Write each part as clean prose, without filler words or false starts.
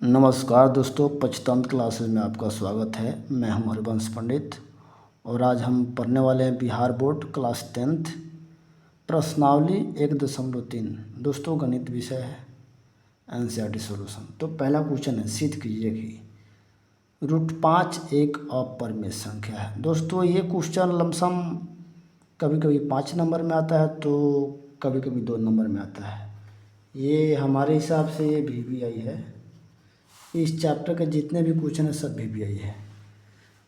नमस्कार दोस्तों, पंचतंत्र क्लासेस में आपका स्वागत है। मैं हूं हरिवंश पंडित और आज हम पढ़ने वाले हैं बिहार बोर्ड क्लास 10th प्रश्नावली 1.3। दोस्तों गणित विषय है, एनसीईआरटी सॉल्यूशन। तो पहला क्वेश्चन है, सिद्ध कीजिए कि √5 एक अपरिमेय संख्या है। दोस्तों ये क्वेश्चन लमसम कभी कभी 5 नंबर में आता है तो कभी कभी 2 नंबर में आता है। ये हमारे हिसाब से ये VBI है। इस चैप्टर के जितने भी क्वेश्चन है सब VBI है।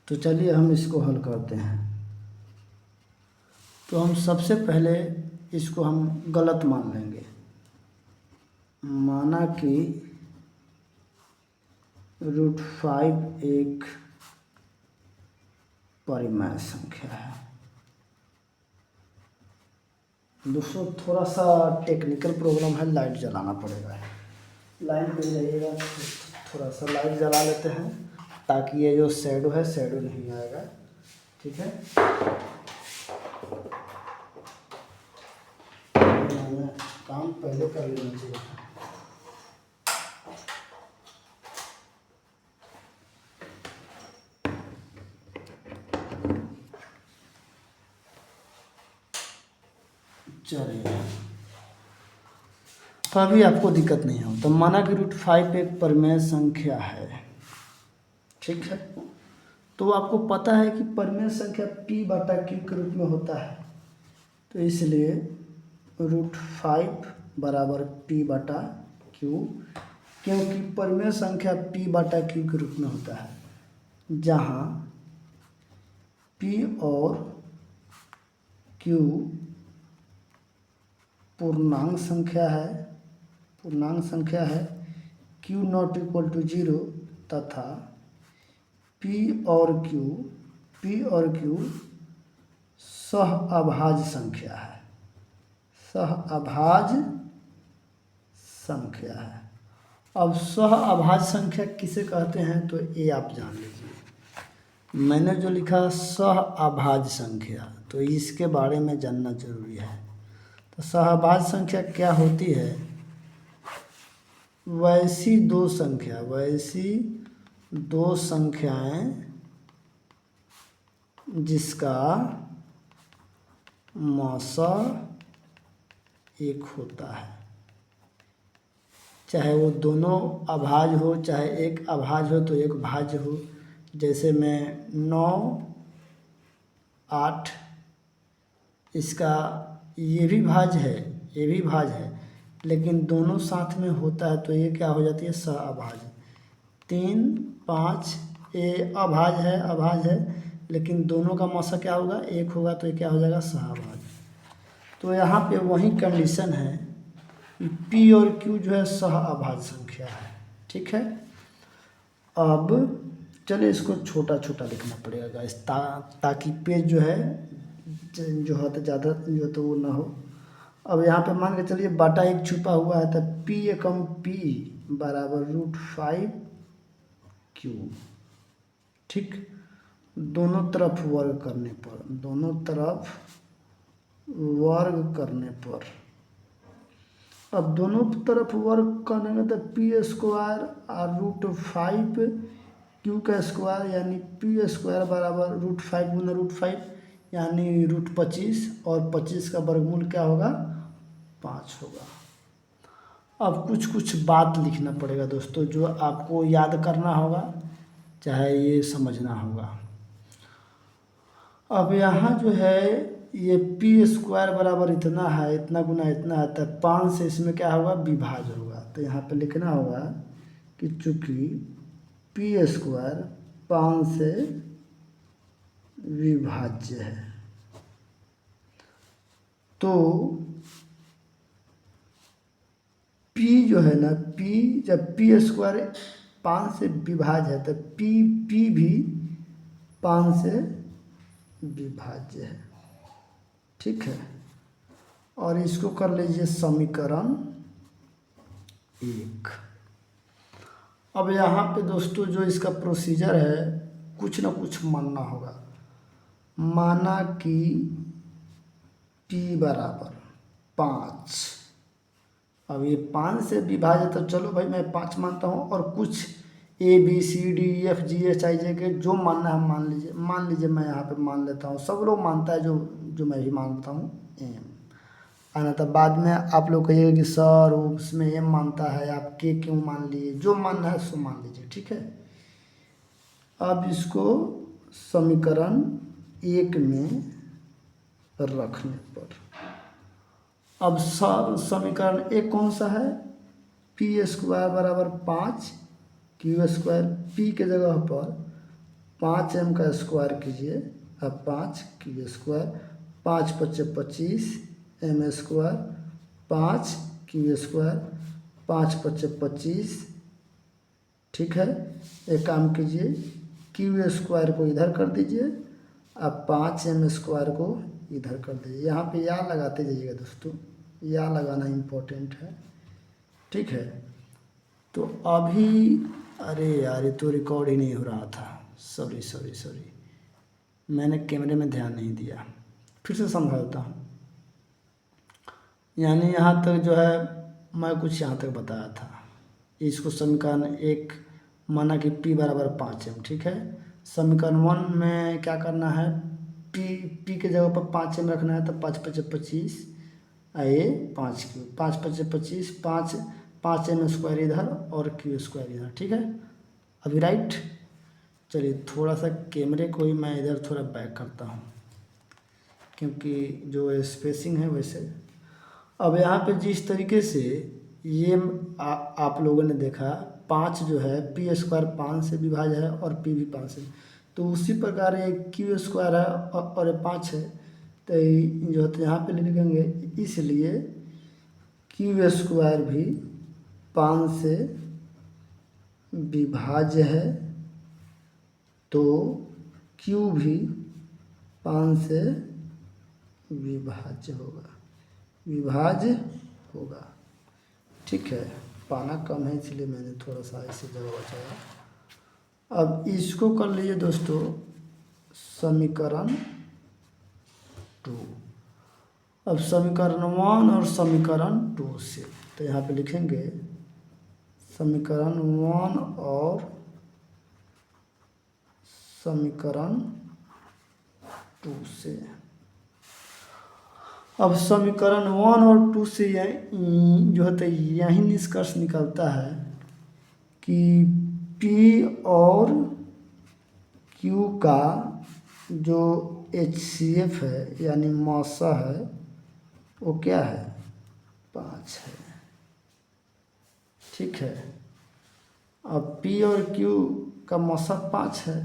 तो चलिए हम इसको हल करते हैं। तो हम सबसे पहले इसको हम गलत मान लेंगे। माना कि √5 एक परिमेय संख्या है। दोस्तों थोड़ा सा टेक्निकल प्रॉब्लम है, लाइट जलाना पड़ेगा। लाइट पे जाइएगा, थोड़ा सा लाइट जला लेते हैं ताकि ये जो शैडो है शैडो नहीं आएगा। ठीक है, काम पहले कर लेना चाहिए। चलिए तो अभी आपको दिक्कत नहीं हो। तो माना कि √5 एक परिमेय संख्या है। ठीक है, तो आपको पता है कि परिमेय संख्या P/Q के रूप में होता है। तो इसलिए √5 बराबर P/Q, क्योंकि परिमेय संख्या P/Q के रूप में होता है, जहाँ P और Q पूर्णांक संख्या है, Q ≠ 0 तथा P और Q सहअभाज्य संख्या है। अब सहअभाज्य संख्या किसे कहते हैं तो ये आप जान लीजिए। मैंने जो लिखा सहअभाज्य संख्या, तो इसके बारे में जानना जरूरी है। तो सहअभाज्य संख्या क्या होती है? वैसी दो संख्याएं जिसका मौसा एक होता है, चाहे वो दोनों अभाज्य हो, चाहे एक अभाज्य हो तो एक भाज्य हो। जैसे मैं 9, 8, इसका ये भी भाज्य है, लेकिन दोनों साथ में होता है तो ये क्या हो जाती है? सहअभाज्य। 3, 5 ये अभाज्य है, लेकिन दोनों का मौसा क्या होगा? एक होगा, तो ये क्या हो जाएगा? सहअभाज्य। तो यहाँ पे वही कंडीशन है कि P और Q जो है सहअभाज्य संख्या है। ठीक है, अब चलिए इसको छोटा छोटा लिखना पड़ेगा गाइस, ताकि पेज जो है जो है तो ज़्यादा जो तो वो ना हो। अब यहाँ पे मान के चलिए बटा एक छुपा हुआ है, तो P एकम P बराबर √5Q। ठीक, दोनों तरफ वर्ग करने पर अब दोनों तरफ वर्ग करने में तो P² और √5Q² यानी P² बराबर √5 गुना √5 यानी √25, और 25 का वर्गमूल क्या होगा? 5 होगा। अब कुछ बात लिखना पड़ेगा दोस्तों, जो आपको याद करना होगा, चाहे ये समझना होगा। अब यहाँ जो है ये P² बराबर इतना है, इतना गुना इतना है, तो 5 से इसमें क्या होगा? विभाज्य होगा। तो यहाँ पे लिखना होगा कि चूँकि P² 5 से विभाज्य है, तो P जो है ना, जब P² 5 से विभाज्य है तो P भी 5 से विभाज्य है। ठीक है, और इसको कर लीजिए समीकरण 1। अब यहाँ पे दोस्तों जो इसका प्रोसीजर है, कुछ ना कुछ मानना होगा। माना कि P बराबर 5 अब ये 5 से विभाजित, तो चलो भाई मैं 5 मानता हूँ, और कुछ ABCDEFGHIJ के जो मानना है मान लीजिए मैं यहाँ पे मान लेता हूँ, सब लोग मानता है जो जो मैं भी मानता हूँ एम आना। तब बाद में आप लोग कहिएगा कि सर उसमें एम मानता है, आप के क्यों मान लिए, जो मानना है सो मान लीजिए, ठीक है। अब इसको समीकरण 1 में रखने पर, अब समीकरण 1 कौन सा है, p² बराबर 5 q², p के जगह पर 5m का स्क्वायर कीजिए, अब 5 q², 5 × 25 m², 5 q², 5 × 25, ठीक है। एक काम कीजिए, q² को इधर कर दीजिए, अब 5m² को इधर कर दीजिए। यहाँ पे या लगाते जाइएगा दोस्तों, या लगाना इम्पोर्टेंट है, ठीक है। तो अभी अरे यार ये तो रिकॉर्ड ही नहीं हो रहा था, सॉरी, मैंने कैमरे में ध्यान नहीं दिया, फिर से समझाता हूँ। यानी यहाँ तक जो है मैं कुछ यहाँ तक बताया था, इसको समीकरण 1 माना कि p बराबर 5m, ठीक है। समीकरण 1 में क्या करना है, p के जगह पर 5m रखना है, तो 5 × 25 आए 5q, 5 × 25, 5m² इधर और q² इधर, ठीक है। अभी राइट, चलिए थोड़ा सा कैमरे को ही मैं इधर थोड़ा बैक करता हूँ, क्योंकि जो स्पेसिंग है वैसे। अब यहाँ पे जिस तरीके से ये आप लोगों ने देखा 5 जो है p² 5 से विभाज्य है और p भी 5 से, तो उसी प्रकार ये q² है और ये 5 है, तो जो होता है यहाँ पे लिखेंगे, इसलिए q² भी 5 से विभाज्य है, तो q भी 5 से विभाज्य होगा, ठीक है। पाना कम है इसलिए मैंने थोड़ा सा ऐसे जगह बचाया। अब इसको कर लीजिए दोस्तों समीकरण 2। अब समीकरण 1 और समीकरण 2 से, तो यहाँ पे लिखेंगे समीकरण 1 और समीकरण 2 से। अब समीकरण 1 और 2 से जो होता है यही निष्कर्ष निकलता है कि P और Q का जो HCF है यानी मासा है वो क्या है, 5 है, ठीक है। अब P और Q का मासा 5 है,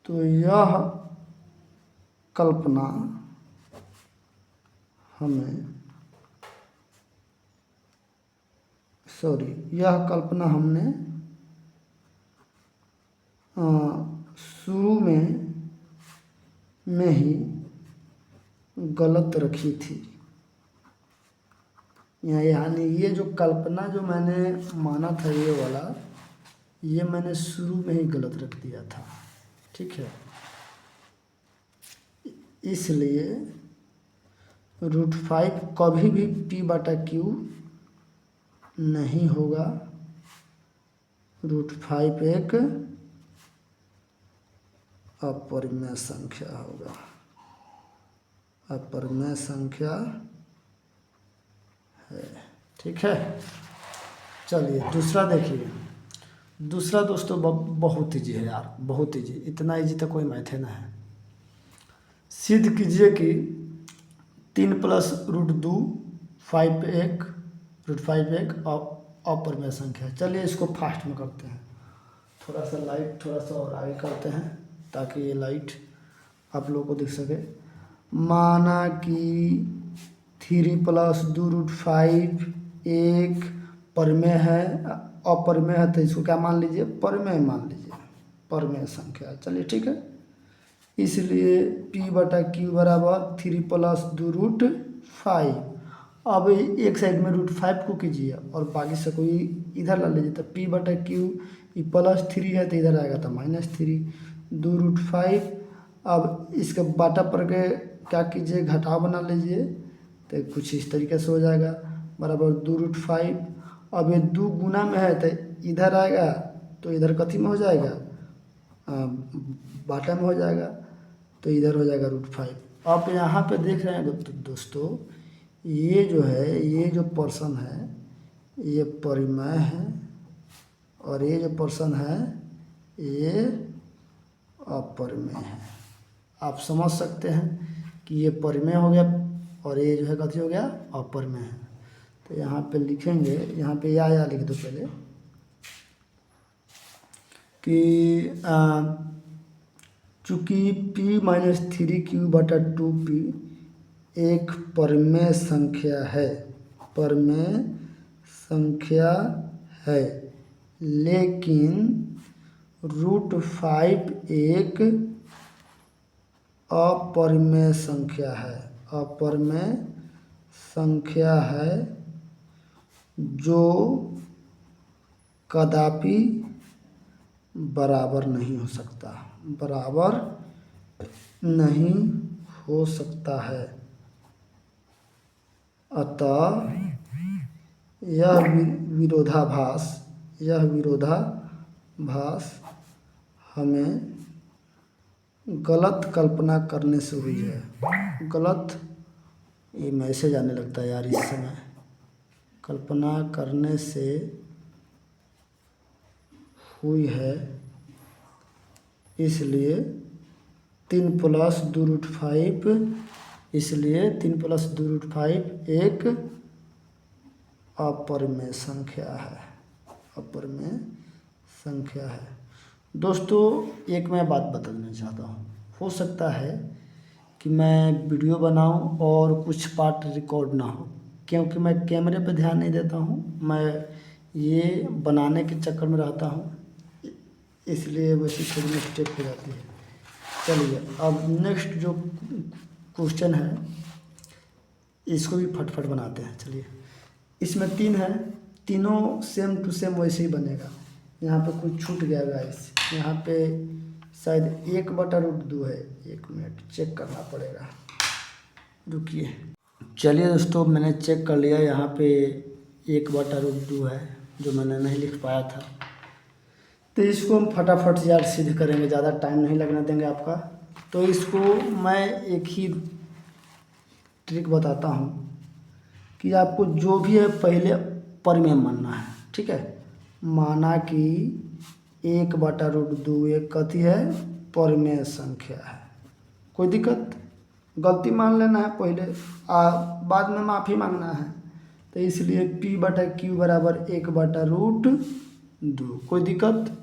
तो यह कल्पना हमने शुरू में ही गलत रखी थी। यानी ये जो कल्पना जो मैंने माना था ये वाला, ये मैंने शुरू में ही गलत रख दिया था, ठीक है। इसलिए √5 कभी भी p/q नहीं होगा, √5 एक अपरिमेय संख्या होगा, अपरिमेय संख्या है, ठीक है। चलिए दूसरा देखिए, दूसरा दोस्तों बहुत ईजी है यार, बहुत ईजी, इतना ईजी तो कोई मैथ ना है। सिद्ध कीजिए कि 3 + √2 √5 एक अपरिमेय संख्या है। चलिए इसको फास्ट में करते हैं, थोड़ा सा लाइट थोड़ा सा और आगे करते हैं ताकि ये लाइट आप लोगों को दिख सके। माना कि 3 + 2 √5 एक परिमेय है, अपरिमेय है, तो इसको क्या मान लीजिए, परिमेय मान लीजिए, परिमेय संख्या। चलिए ठीक है, इसलिए p/q बराबर 3 + 2 √5। अब एक साइड में √5 को कीजिए और बाकी से कोई इधर ला लीजिए, तो p/q +3 है तो इधर आएगा तो -3, 2 √5। अब इसके बाटा पर के क्या कीजिए, घटाव बना लीजिए, तो कुछ इस तरीके से हो जाएगा, बराबर 2√5। अब ये 2 गुना में है तो इधर आएगा तो इधर कथी में हो जाएगा, बाटा में हो जाएगा, तो इधर हो जाएगा √5। आप यहाँ पे देख रहे हैं दोस्तों, ये जो है, ये जो पोर्शन है ये परिमेय है, और ये जो पोर्शन है ये अपरिमेय है। आप समझ सकते हैं कि ये परिमेय हो गया और ये जो है कथी हो गया, अपरिमेय है। तो यहाँ पे लिखेंगे, यहाँ पे या लिख दो पहले कि चूँकि p-3q/2p एक परिमेय संख्या है, परिमेय संख्या है, लेकिन √5 एक अपरिमेय संख्या है, अपरिमेय संख्या है जो कदापि बराबर नहीं हो सकता, बराबर नहीं हो सकता है। अतः यह विरोधाभास हमें गलत कल्पना करने से हुई है। गलत, ये मैसेज आने लगता है यार इस समय, कल्पना करने से हुई है, इसलिए 3 + 2√5, इसलिए 3 + 2√5 एक अपरिमेय संख्या है, अपरिमेय संख्या है। दोस्तों एक मैं बात बताना चाहता हूँ, हो सकता है कि मैं वीडियो बनाऊँ और कुछ पार्ट रिकॉर्ड ना हो, क्योंकि मैं कैमरे पे ध्यान नहीं देता हूँ, मैं ये बनाने के चक्कर में रहता हूँ, इसलिए वैसी थोड़ी मिस्टेक हो जाती है। चलिए अब नेक्स्ट जो क्वेश्चन है इसको भी फटफट बनाते हैं। चलिए, इसमें 3 है, तीनों सेम टू सेम वैसे ही बनेगा। यहाँ पे कुछ छूट गया गाइस, यहाँ पे शायद 1/√2 है, 1 मिनट चेक करना पड़ेगा, रुकिए। चलिए दोस्तों, मैंने चेक कर लिया, यहाँ पे 1/√2 है जो मैंने नहीं लिख पाया था। तो इसको हम फटाफट यार सिद्ध करेंगे, ज़्यादा टाइम नहीं लगने देंगे आपका। तो इसको मैं एक ही ट्रिक बताता हूँ कि आपको जो भी है पहले परिमेय मानना है, ठीक है। माना कि 1/√2 एक कथी है, परिमेय संख्या है, कोई दिक्कत, गलती मान लेना है पहले, बाद में माफ़ी मांगना है। तो इसलिए p/q = 1/√2, कोई दिक्कत।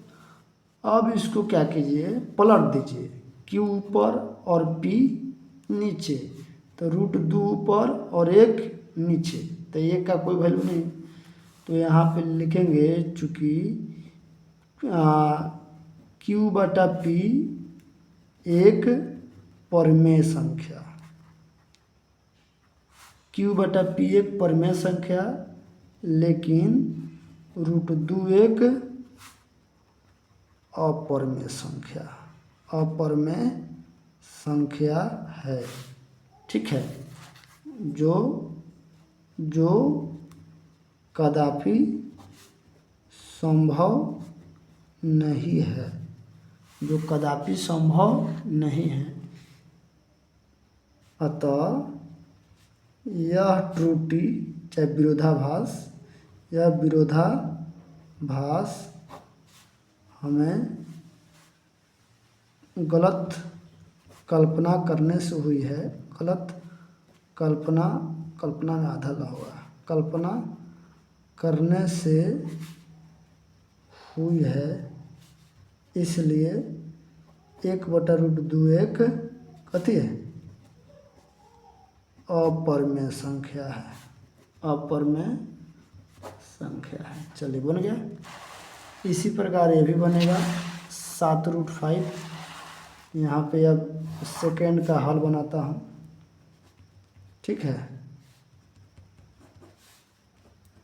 अब इसको क्या कीजिए, पलट दीजिए, q ऊपर और p नीचे, तो √2 ऊपर और 1 नीचे, तो 1 का कोई वैल्यू नहीं। तो यहाँ पे लिखेंगे चूँकि q/p एक परिमेय संख्या, q/p एक परिमेय संख्या, लेकिन √2 एक अपरिमेय संख्या, अपरिमेय संख्या है, ठीक है, जो कदापि संभव नहीं है, जो कदापि संभव नहीं है। अतः यह त्रुटि चाहे विरोधाभास, यह विरोधाभास हमें गलत कल्पना करने से हुई है, गलत कल्पना में आधा हुआ, कल्पना करने से हुई है, इसलिए 1/√2 एक कथी है, अपरिमेय संख्या है, अपरिमेय संख्या है। चलिए बन गया। इसी प्रकार ये भी बनेगा 7√5। यहाँ पे अब सेकेंड का हल बनाता हूँ, ठीक है।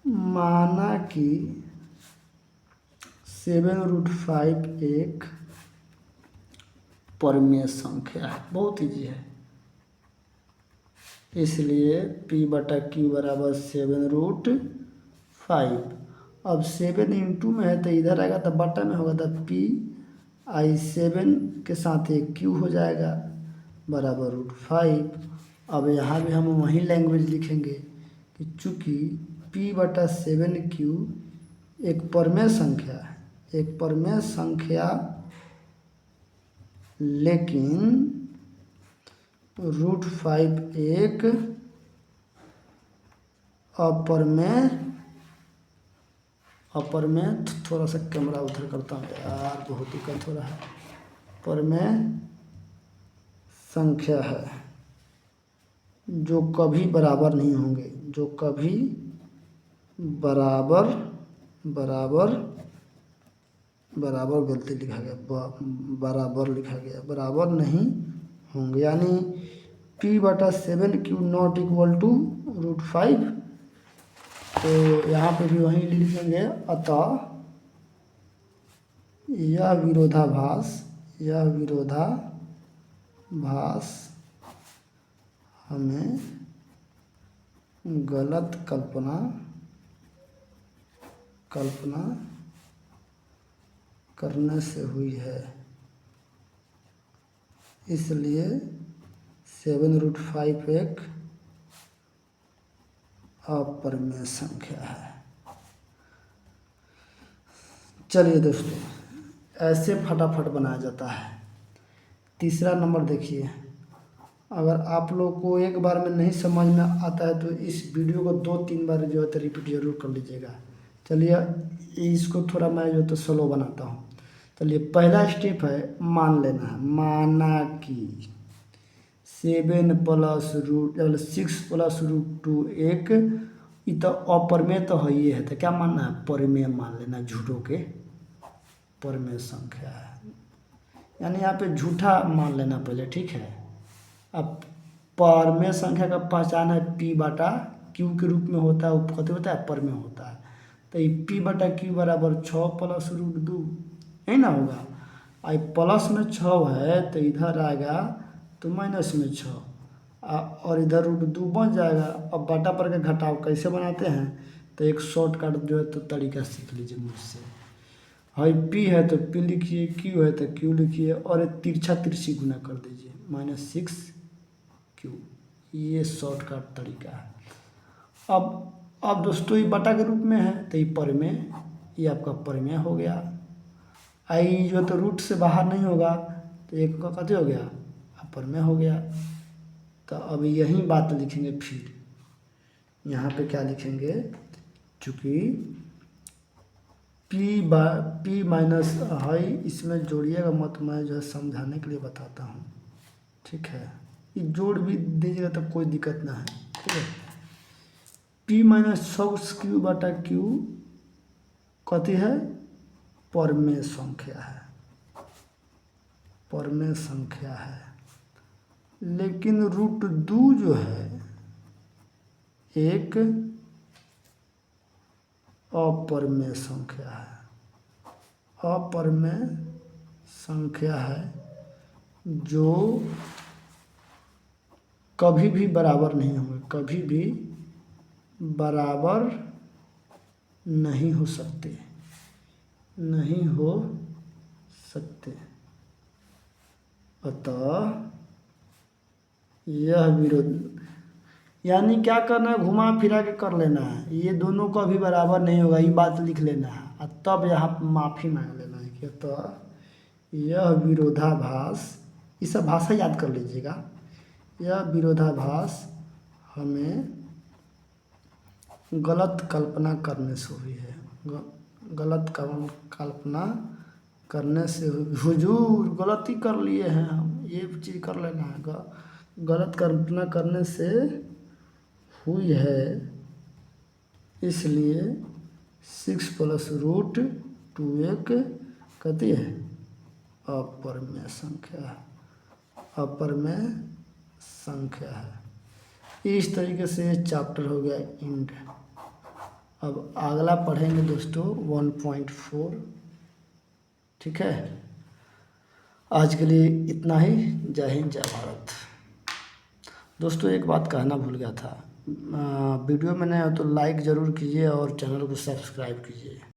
माना कि 7√5 एक परिमेय संख्या है, बहुत ईजी है, इसलिए p/q बराबर 7√5। अब 7 इंटू में है तो इधर आएगा तो बटा में होगा तो p/7 के साथ एक q हो जाएगा बराबर √5। अब यहाँ भी हम वही लैंग्वेज लिखेंगे कि चूँकि p/7q एक परमेय संख्या है, एक परमेय संख्या, लेकिन √5 एक अपरमेय थोड़ा सा कैमरा उधर करता हूँ यार, बहुत दिक्कत हो रहा है। परमेय संख्या है जो कभी बराबर नहीं होंगे, जो कभी बराबर गलती लिखा गया, बराबर लिखा गया, बराबर नहीं होंगे, यानी p/7q नॉट इक्वल टू √5। तो यहाँ पे भी वहीं लिखेंगे, अतः यह विरोधाभास हमें गलत कल्पना करने से हुई है, इसलिए 7√5 एक अपरमेय संख्या है। चलिए दोस्तों, ऐसे फटाफट बनाया जाता है। तीसरा नंबर देखिए, अगर आप लोग को एक बार में नहीं समझ में आता है तो इस वीडियो को 2-3 बार जो है तो रिपीट जरूर कर लीजिएगा। चलिए इसको थोड़ा मैं जो तो स्लो बनाता हूँ। चलिए पहला स्टेप है मान लेना है, माना कि 7 + √6 + √2 एक तो अपरमेय तो है ही है, तो क्या मानना है, परमेय मान लेना, झूठों के परमेय संख्या है, यानी यहाँ पे झूठा मान लेना पहले, ठीक है। अब परमेय संख्या का पहचान है p/q के रूप में होता है, उपपत्ति होता है, परमेय होता है। तो ये p/q बराबर 6 + √2 है ना होगा। आई प्लस में 6 है तो इधर आएगा तो माइनस में 6 और इधर √2 बच जाएगा। अब बटा पर के घटाव कैसे बनाते हैं, तो एक शॉर्टकट जो है तो तरीका सीख लीजिए मुझसे। हाई p है तो p लिखिए, q है तो q लिखिए, और एक तिरछा तिरछी गुना कर दीजिए, -6q, ये शॉर्टकट तरीका है। अब दोस्तों ये बटा के रूप में है तो ये परमेय, ये आपका परमेय हो गया। आई जो तो रूट से बाहर नहीं होगा तो एक का कते हो गया, अपरमेय हो गया। तो अब यही बात लिखेंगे, फिर यहाँ पे क्या लिखेंगे, चूँकि p माइनस हाई इसमें जोड़िएगा मत, मैं जो है समझाने के लिए बताता हूँ, ठीक है। ये जोड़ भी दीजिएगा तो कोई दिक्कत ना है, ठीक है। p-6q/q कथी है, परमेय संख्या है, परमेय संख्या है, लेकिन √2 जो है एक अपरमेय संख्या है, अपरमेय संख्या है जो कभी भी बराबर नहीं होंगे, कभी भी बराबर नहीं हो सकते, नहीं हो सकते। अतः यह विरोध, यानी क्या करना है, घुमा फिरा के कर लेना है, ये दोनों का भी बराबर नहीं होगा, ये बात लिख लेना है और तब यहाँ माफ़ी मांग लेना है कि तो यह विरोधाभास, ये सब भाषा याद कर लीजिएगा, यह विरोधाभास हमें गलत कल्पना करने से हुई है, गलत कल्पना करने से, हुजूर गलती कर लिए हैं हम, ये चीज़ कर लेना है, गलत कल्पना करने से हुई है, इसलिए 6 + √2 एक कहती है अपरमेय संख्या है, अपरमेय संख्या है। इस तरीके से चैप्टर हो गया एंड। अब अगला पढ़ेंगे दोस्तों 1.4, ठीक है। आज के लिए इतना ही। जय हिंद, जय भारत। दोस्तों एक बात कहना भूल गया था, वीडियो में नए हो तो लाइक ज़रूर कीजिए और चैनल को सब्सक्राइब कीजिए।